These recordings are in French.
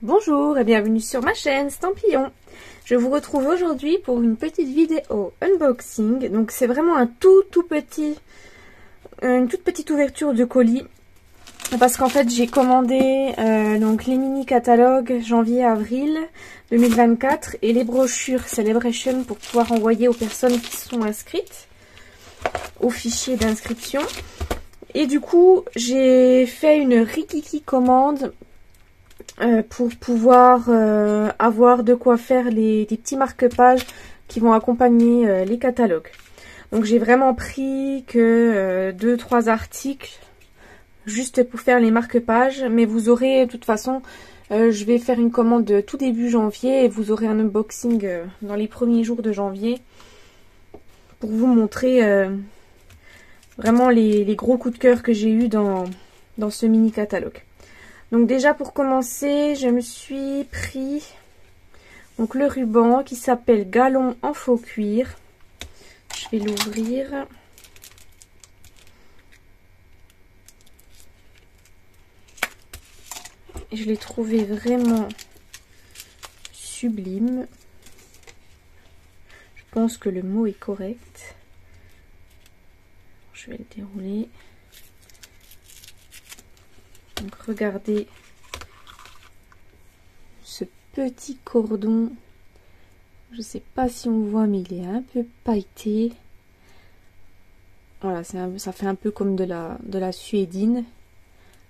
Bonjour et bienvenue sur ma chaîne Stampillon. Je vous retrouve aujourd'hui pour une petite vidéo unboxing. Donc c'est vraiment un une toute petite ouverture de colis. Parce qu'en fait j'ai commandé donc les mini catalogues janvier-avril 2024 et les brochures Celebration pour pouvoir envoyer aux personnes qui sont inscrites au fichier d'inscription. Et du coup j'ai fait une rikiki commande pour pouvoir avoir de quoi faire des petits marque-pages qui vont accompagner les catalogues. Donc j'ai vraiment pris que 2-3 articles juste pour faire les marque-pages, mais vous aurez de toute façon, je vais faire une commande tout début janvier et vous aurez un unboxing dans les premiers jours de janvier pour vous montrer vraiment les gros coups de cœur que j'ai eu dans ce mini catalogue. Donc déjà pour commencer, je me suis pris donc le ruban qui s'appelle Galon en faux cuir. Je vais l'ouvrir. Je l'ai trouvé vraiment sublime. Je pense que le mot est correct. Je vais le dérouler. Donc regardez ce petit cordon, je ne sais pas si on voit mais il est un peu pailleté. Voilà, ça fait un peu comme de la suédine.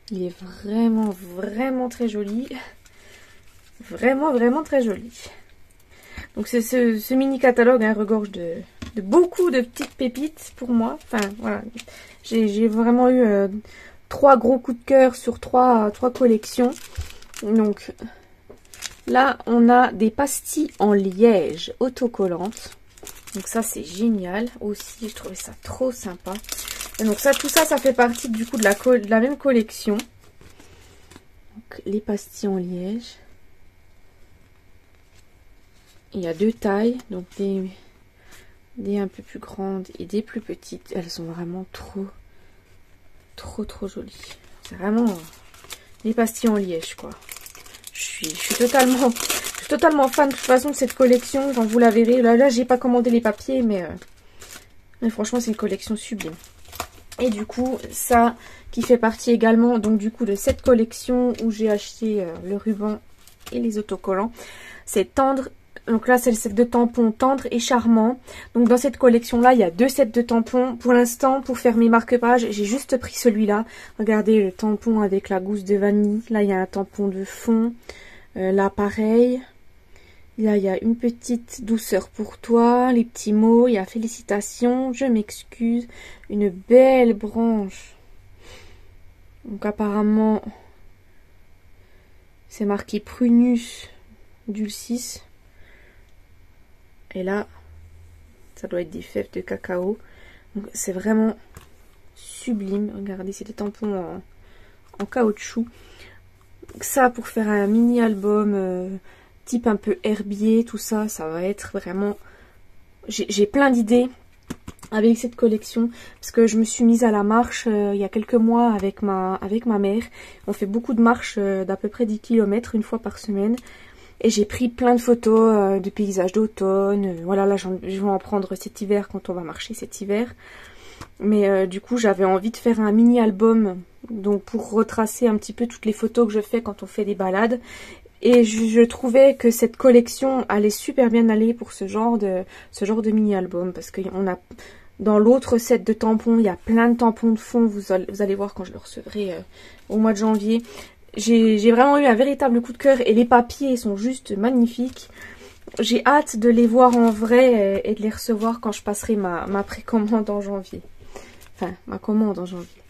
Il est vraiment très joli. Vraiment très joli. Donc c'est ce mini catalogue regorge de beaucoup de petites pépites pour moi. Enfin voilà, j'ai vraiment eu 3 gros coups de cœur sur 3 collections. Donc là on a des pastilles en liège autocollantes. Donc ça c'est génial aussi, je trouvais ça trop sympa. Et donc tout ça fait partie du coup de la même collection. Donc les pastilles en liège. Il y a 2 tailles, donc des un peu plus grandes et des plus petites. Elles sont vraiment trop jolies. C'est vraiment les pastilles en liège quoi. Je suis totalement fan de toute façon de cette collection. Quand vous la verrez, là j'ai pas commandé les papiers, mais franchement c'est une collection sublime. Et du coup ça qui fait partie également donc du coup de cette collection où j'ai acheté le ruban et les autocollants, c'est Tendre. Donc là c'est le set de tampons Tendre et Charmant. Donc dans cette collection là il y a 2 sets de tampons. Pour l'instant pour faire mes marque-pages j'ai juste pris celui-là. Regardez le tampon avec la gousse de vanille. Là il y a un tampon de fond. Là pareil. Là il y a une petite douceur pour toi. Les petits mots. Il y a félicitations. Je m'excuse. Une belle branche. Donc apparemment c'est marqué Prunus dulcis. Et là, ça doit être des fèves de cacao. Donc c'est vraiment sublime. Regardez, c'est des tampons en caoutchouc. Donc ça, pour faire un mini album type un peu herbier, tout ça, ça va être vraiment... J'ai plein d'idées avec cette collection. Parce que je me suis mise à la marche il y a quelques mois avec ma mère. On fait beaucoup de marches d'à peu près 10 km une fois par semaine. Et j'ai pris plein de photos de paysages d'automne. Voilà, là je vais en prendre cet hiver quand on va marcher cet hiver. Mais du coup j'avais envie de faire un mini album donc pour retracer un petit peu toutes les photos que je fais quand on fait des balades. Et je trouvais que cette collection allait super bien aller pour ce genre de mini album. Parce qu'on a dans l'autre set de tampons, il y a plein de tampons de fond. Vous allez voir quand je le recevrai au mois de janvier. J'ai vraiment eu un véritable coup de cœur et les papiers sont juste magnifiques. J'ai hâte de les voir en vrai et de les recevoir quand je passerai ma précommande en janvier. Enfin, ma commande en janvier.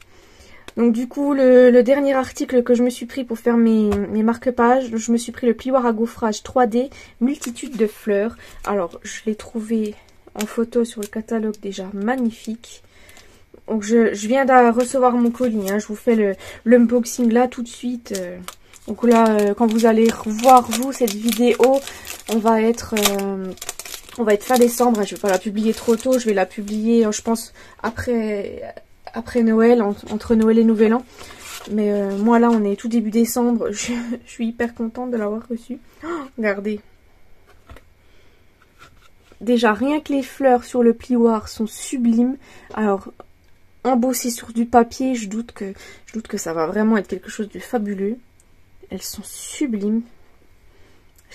Donc du coup, le dernier article que je me suis pris pour faire mes marque-pages, je me suis pris le plioir à gaufrage 3D, multitude de fleurs. Alors, je l'ai trouvé en photo sur le catalogue déjà magnifique. Donc je viens de recevoir mon colis, je vous fais l'unboxing là tout de suite. Donc là, quand vous allez revoir vous cette vidéo, on va être fin décembre. Je vais pas la publier trop tôt, je vais la publier, je pense, après Noël, entre Noël et Nouvel An. Mais moi là on est tout début décembre, je suis hyper contente de l'avoir reçu. Oh, regardez. Déjà rien que les fleurs sur le plioir sont sublimes. Alors embossées sur du papier, je doute que ça va vraiment être quelque chose de fabuleux. Elles sont sublimes.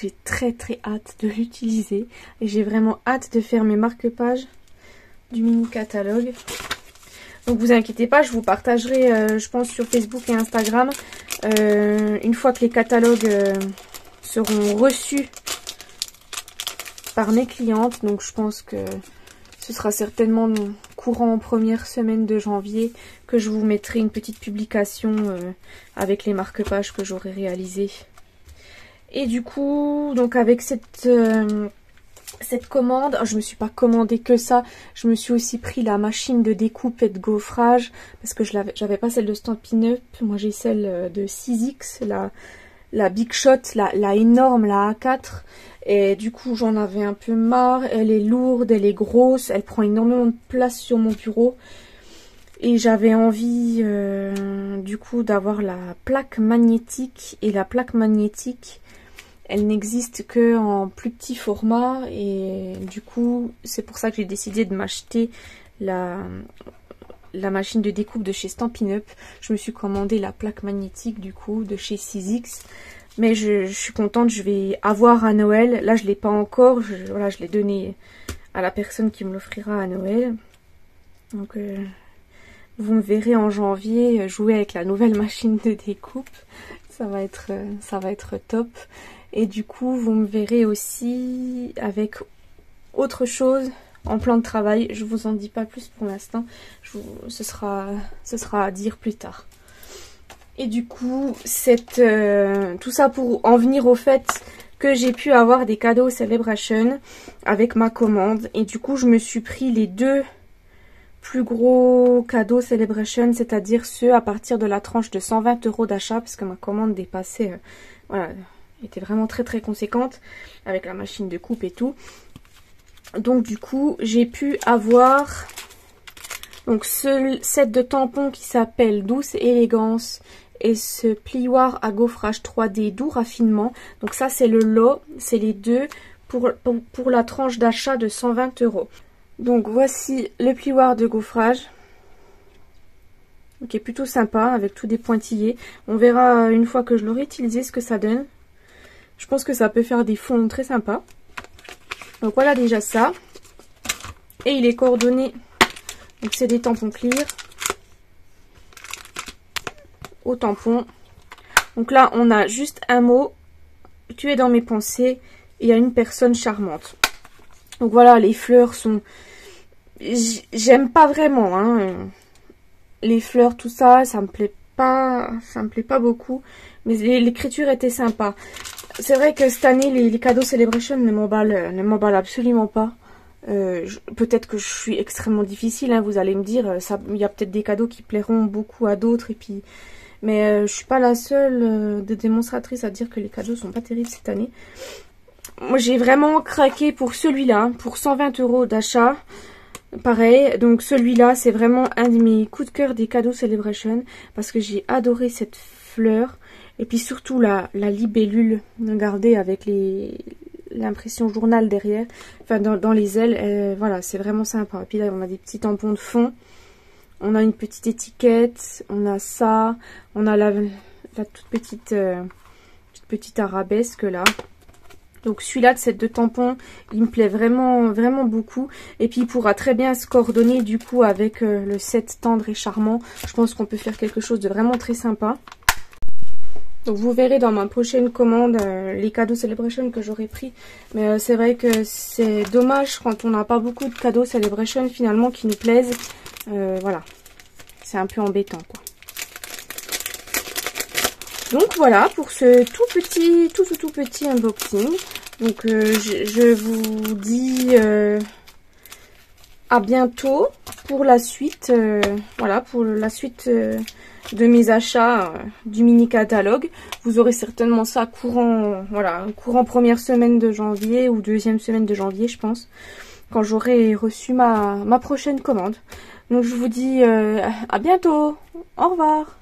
J'ai très hâte de l'utiliser. Et j'ai vraiment hâte de faire mes marque-pages du mini catalogue. Donc vous inquiétez pas, je vous partagerai, je pense, sur Facebook et Instagram, une fois que les catalogues seront reçus par mes clientes. Donc je pense que ce sera certainement courant en première semaine de janvier que je vous mettrai une petite publication avec les marque-pages que j'aurai réalisées. Et du coup, donc avec cette commande, je me suis pas commandé que ça, je me suis aussi pris la machine de découpe et de gaufrage parce que j'avais pas celle de Stampin' Up, moi j'ai celle de 6X, la Big Shot, la énorme, la A4, et du coup j'en avais un peu marre. Elle est lourde, elle est grosse, elle prend énormément de place sur mon bureau et j'avais envie du coup d'avoir la plaque magnétique, et la plaque magnétique elle n'existe que en plus petit format, et du coup c'est pour ça que j'ai décidé de m'acheter la machine de découpe de chez Stampin' Up. Je me suis commandé la plaque magnétique du coup de chez 6X, mais je suis contente, je vais avoir à Noël. Là je l'ai pas encore, voilà, je l'ai donné à la personne qui me l'offrira à Noël. Donc vous me verrez en janvier jouer avec la nouvelle machine de découpe, ça va être top. Et du coup, vous me verrez aussi avec autre chose en plan de travail. Je vous en dis pas plus pour l'instant. Ce sera à dire plus tard. Et du coup, tout ça pour en venir au fait que j'ai pu avoir des cadeaux Celebration avec ma commande. Et du coup, je me suis pris les deux plus gros cadeaux Celebration, c'est-à-dire ceux à partir de la tranche de 120 € d'achat, parce que ma commande dépassait... voilà, était vraiment très conséquente avec la machine de coupe et tout. Donc du coup j'ai pu avoir donc ce set de tampons qui s'appelle Douce Élégance et ce plioir à gaufrage 3D Doux Raffinement. Donc ça c'est le lot, c'est les deux pour la tranche d'achat de 120 €. Donc voici le plioir de gaufrage, qui est plutôt sympa avec tous des pointillés. On verra une fois que je l'aurai utilisé ce que ça donne. Je pense que ça peut faire des fonds très sympas. Donc voilà déjà ça. Et il est coordonné. Donc c'est des tampons clear. Au tampon. Donc là on a juste un mot. Tu es dans mes pensées. Et il y a une personne charmante. Donc voilà, les fleurs sont... J'aime pas vraiment. Hein. Les fleurs, tout ça, ça me plaît pas beaucoup. Mais l'écriture était sympa. C'est vrai que cette année, les cadeaux Celebration ne m'emballent absolument pas. Peut-être que je suis extrêmement difficile, hein, vous allez me dire. Il y a peut-être des cadeaux qui plairont beaucoup à d'autres. Mais je suis pas la seule de démonstratrice à dire que les cadeaux sont pas terribles cette année. Moi, j'ai vraiment craqué pour celui-là, pour 120 € d'achat. Pareil, donc celui-là, c'est vraiment un de mes coups de cœur des cadeaux Celebration. Parce que j'ai adoré cette fleur. Et puis surtout la libellule, regardez, avec l'impression journal derrière, enfin dans les ailes, voilà, c'est vraiment sympa. Et puis là, on a des petits tampons de fond, on a une petite étiquette, on a ça, on a la toute petite arabesque là. Donc celui-là de cette de tampons, il me plaît vraiment beaucoup. Et puis il pourra très bien se coordonner du coup avec le set tendre et charmant. Je pense qu'on peut faire quelque chose de vraiment très sympa. Donc vous verrez dans ma prochaine commande les cadeaux Celebration que j'aurai pris. Mais c'est vrai que c'est dommage quand on n'a pas beaucoup de cadeaux Celebration finalement qui nous plaisent. Voilà, c'est un peu embêtant quoi. Donc voilà pour ce tout petit unboxing. Donc je vous dis à bientôt pour la suite. Voilà, pour la suite de mes achats du mini catalogue. Vous aurez certainement ça courant première semaine de janvier ou deuxième semaine de janvier, je pense, quand j'aurai reçu ma prochaine commande. Donc je vous dis à bientôt. Au revoir.